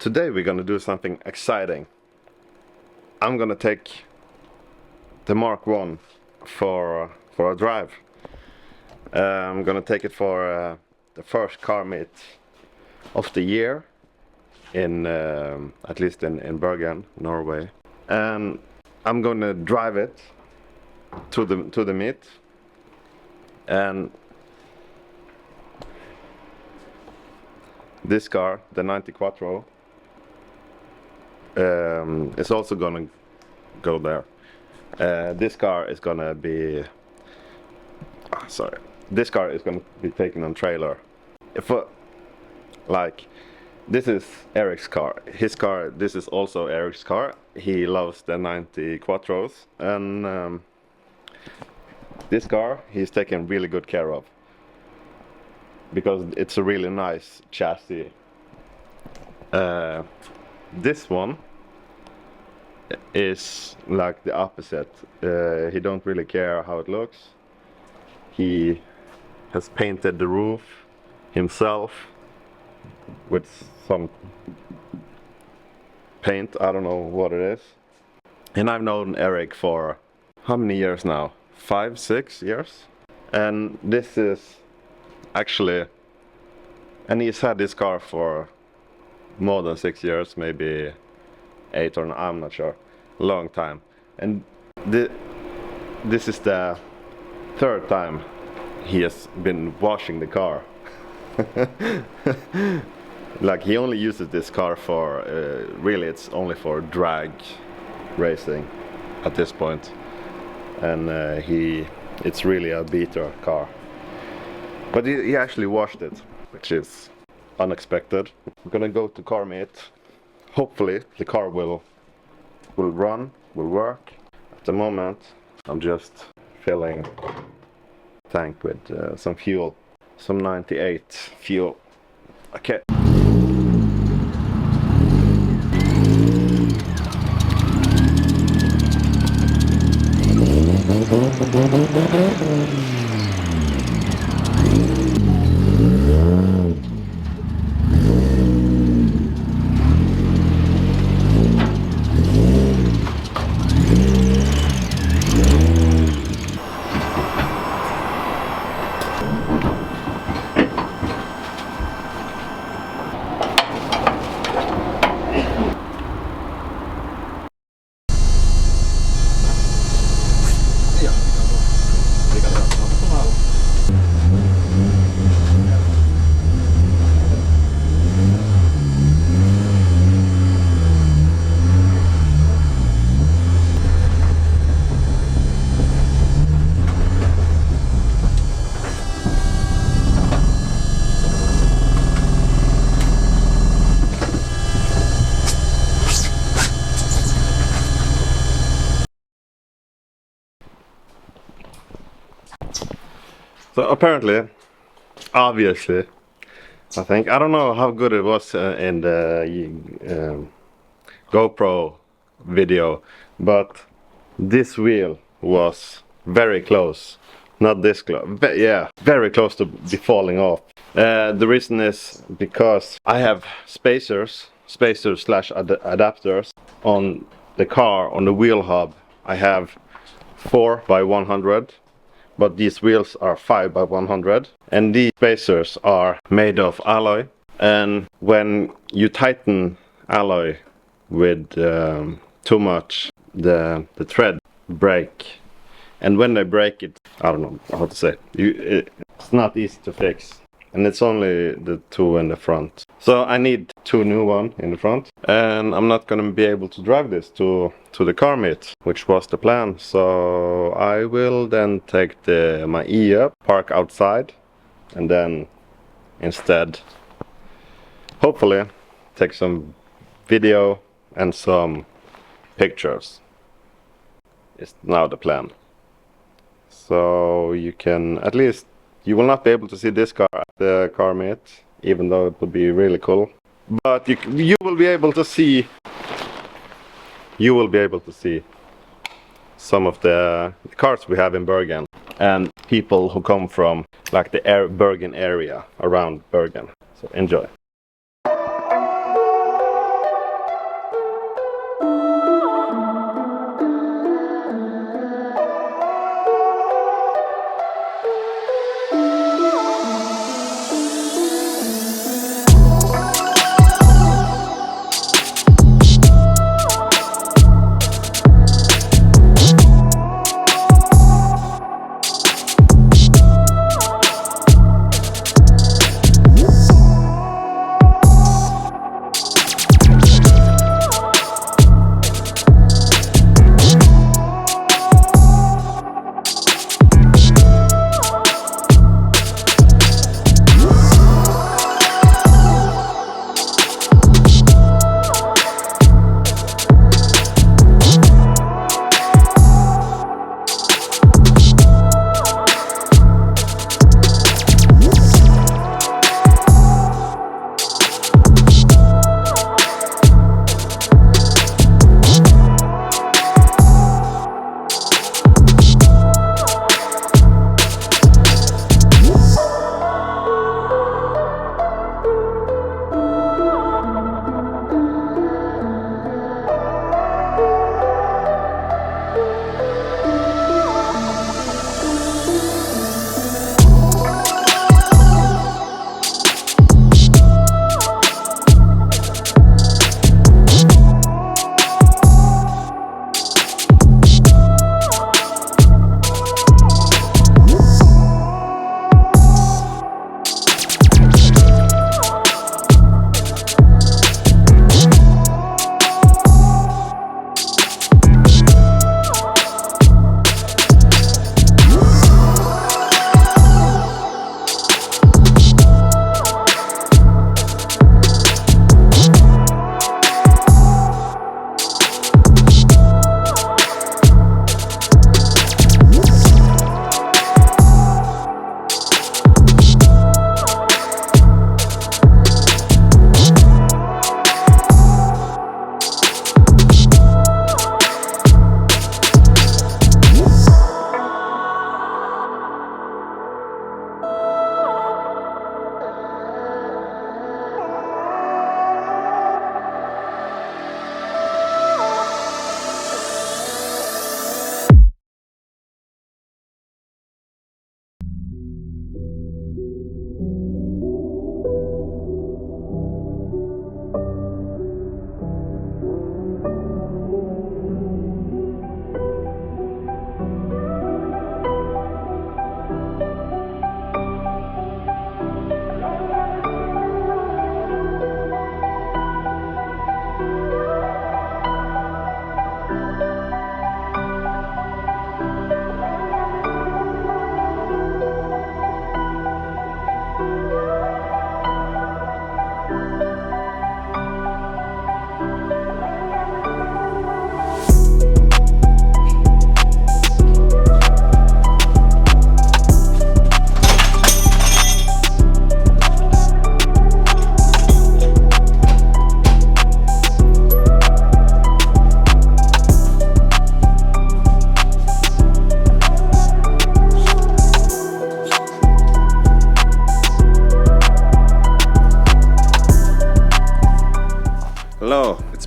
Today we're gonna do something exciting. I'm gonna take the Mark 1 for a drive. I'm gonna take it for the first car meet of the year in at least in Bergen, Norway, and I'm gonna drive it to the meet. And this car, the 90 Quattro, is also gonna go there. This car is gonna be this car is gonna be taken on trailer. If like, this is Eric's car. His car. This is also Eric's car. He loves the 90 Quattros, and this car he's taken really good care of because it's a really nice chassis. This one is like the opposite. He don't really care how it looks. He has painted the roof himself with some paint. I don't know what it is. And I've known Eric for how many years now? 5, 6 years. And this is actually, and he's had this car for more than 6 years, maybe 8 or 9, I'm not sure. Long time. And this is the third time he has been washing the car. Like, he only uses this car for really it's only for drag racing at this point. And it's really a beater car. But he actually washed it, which is unexpected. We're gonna go to car meet. Hopefully the car will run, will work. At the moment I'm just filling tank with some fuel, some 98 fuel. Okay. So apparently, obviously, I think, I don't know how good it was in the GoPro video, but this wheel was very close. Not this close, yeah, very close to be falling off. The reason is because I have spacers slash adapters on the car, on the wheel hub. I have 4 by 100. But these wheels are 5 by 100, and these spacers are made of alloy. And when you tighten alloy with too much, the thread break. And when they break it, I don't know how to say, it's not easy to fix. And it's only the 2 in the front. So I need 2 new ones in the front. And I'm not gonna be able to drive this to the car meet, which was the plan. So I will then take my E up, park outside, and then instead, hopefully, take some video and some pictures. It's now the plan. So you can, at least, you will not be able to see this car at the car meet, even though it would be really cool. But you will be able to see. You will be able to see some of the cars we have in Bergen, and people who come from like the Bergen area, around Bergen. So enjoy.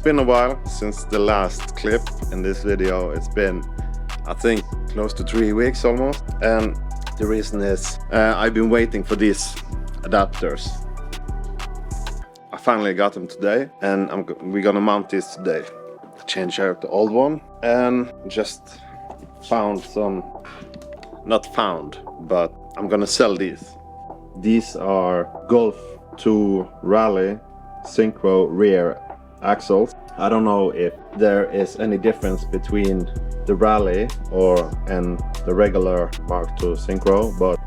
been a while since the last clip in this video. It's been, I think, close to 3 weeks almost, and the reason is I've been waiting for these adapters. I finally got them today, and we're gonna mount this today. Change out the old one, and just found some, not found, but I'm gonna sell these. These are Golf 2 Rally Synchro rear axles. I don't know if there is any difference between the Rally and the regular Mark II Synchro, but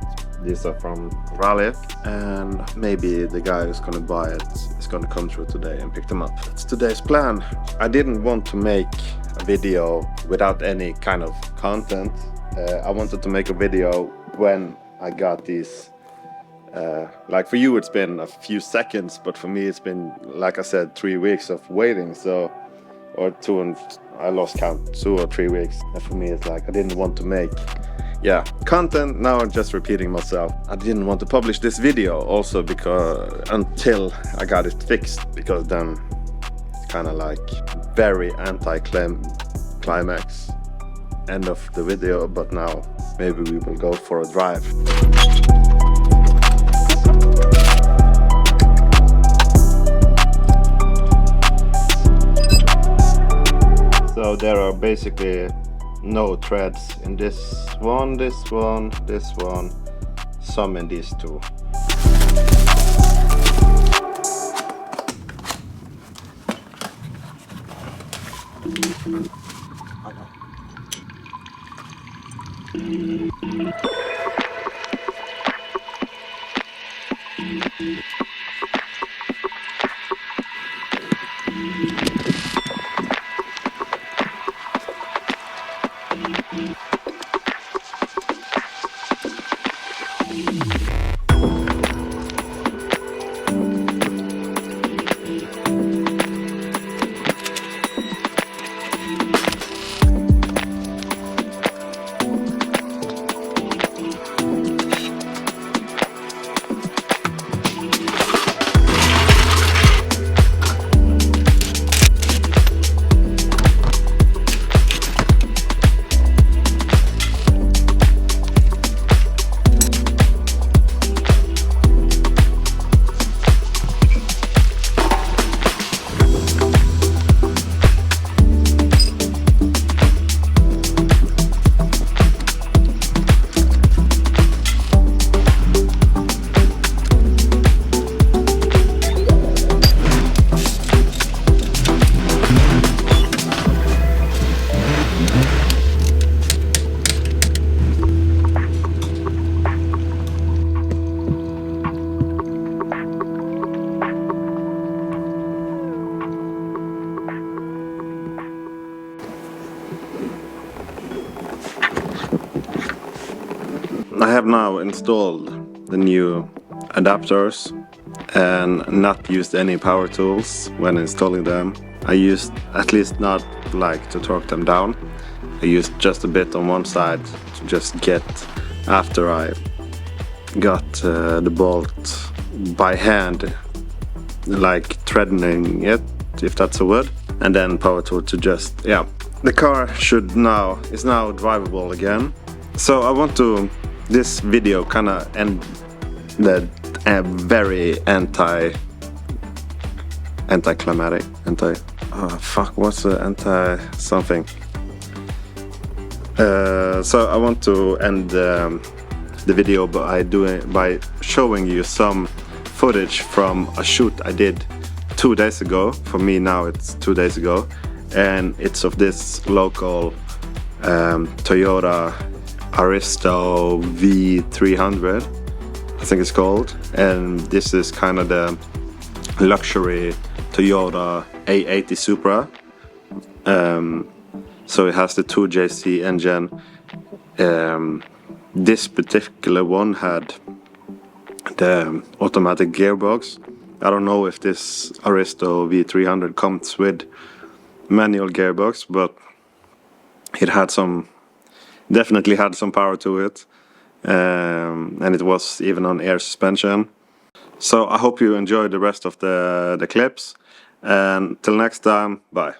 these are from Rally, and maybe the guy who's gonna buy it is gonna come through today and pick them up. That's today's plan. I didn't want to make a video without any kind of content. I wanted to make a video when I got these. Like for you it's been a few seconds, but for me it's been, like I said, 3 weeks of waiting. So, or two, and I lost count, 2 or 3 weeks. And for me it's like I didn't want to make content. Now I'm just repeating myself. I didn't want to publish this video also because until I got it fixed, because then it's kind of like very anti-climax end of the video. But now maybe we will go for a drive. So there are basically no threads in this one, some in these two. I have now installed the new adapters and not used any power tools when installing them. I used, at least not like to torque them down, I used just a bit on one side to just get, after I got the bolt by hand, like threading it, if that's a word, and then power tool to just, the car is now drivable again. So I want to, this video kind of end the very anti-climatic, what's the anti-something? So I want to end the video by showing you some footage from a shoot I did 2 days ago. For me now it's 2 days ago, and it's of this local Toyota Aristo V300, I think it's called, and this is kind of the luxury Toyota A80 Supra. So it has the 2JZ engine. This particular one had the automatic gearbox. I don't know if this Aristo V300 comes with manual gearbox, but it had definitely had some power to it, and it was even on air suspension. So I hope you enjoyed the rest of the clips, and till next time, bye.